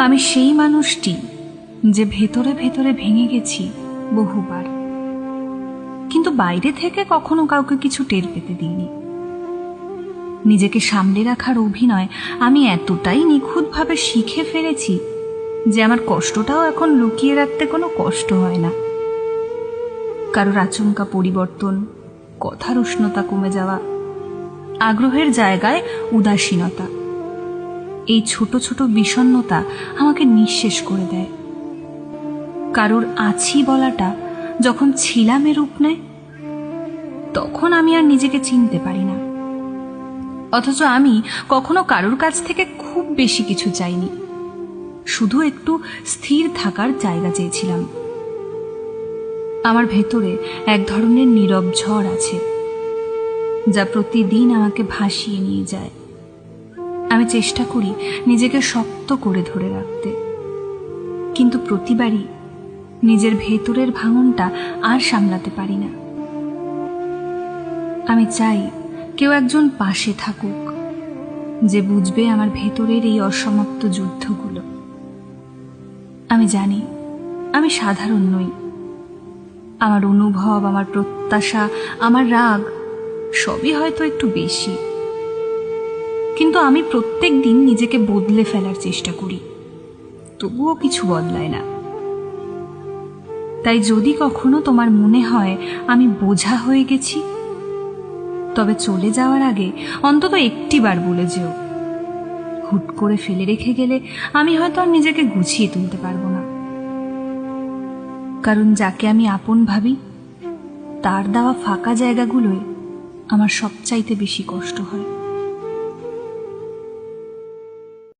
আমি সেই মানুষটি যে ভেতরে ভেতরে ভেঙে গেছি বহুবার, কিন্তু বাইরে থেকে কখনো কাউকে কিছু টের পেতে দিইনি। নিজেকে সামলে রাখার অভিনয় আমি এতটাই নিখুঁতভাবে শিখে ফেলেছি যে আমার কষ্টটাও এখন লুকিয়ে রাখতে কোনো কষ্ট হয় না। কারোর আচমকা পরিবর্তন, কথার উষ্ণতা কমে যাওয়া, আগ্রহের জায়গায় উদাসীনতা, এই ছোট ছোট বিষণ্ণতা আমাকে নিঃশেষ করে দেয়। কারোর আছি বলাটা যখন ছিলামে রূপ নেয়, তখন আমি আর নিজেকে চিনতে পারি না। অথচ আমি কখনো কারোর কাছ থেকে খুব বেশি কিছু চাইনি, শুধু একটু স্থির থাকার জায়গা চেয়েছিলাম। আমার ভেতরে এক ধরনের নীরব ঝড় আছে, যা প্রতিদিন আমাকে ভাসিয়ে নিয়ে যায়। আমি চেষ্টা করি নিজেকে শক্ত করে ধরে রাখতে, কিন্তু প্রতিবারই নিজের ভেতরের ভাঙনটা আর সামলাতে পারি না। আমি চাই কেউ একজন পাশে থাকুক, যে বুঝবে আমার ভেতরের এই অসমাপ্ত যুদ্ধগুলো। আমি জানি আমি সাধারণ নই। আমার অনুভব, আমার প্রত্যাশা, আমার রাগ সবই হয়তো একটু বেশি, কিন্তু আমি প্রত্যেক দিন নিজেকে বদলে ফেলার চেষ্টা করি, তবুও কিছু বদলায় না। তাই যদি কখনো তোমার মনে হয় আমি বোঝা হয়ে গেছি, তবে চলে যাওয়ার আগে অন্তত একটিবার বলে যেও। হুট করে ফেলে রেখে গেলে আমি হয়তো আর নিজেকে গুছিয়ে তুলতে পারবো না। কারণ যাকে আমি আপন ভাবি, তার দেওয়া ফাঁকা জায়গাগুলোয় আমার সবচাইতে বেশি কষ্ট হয়।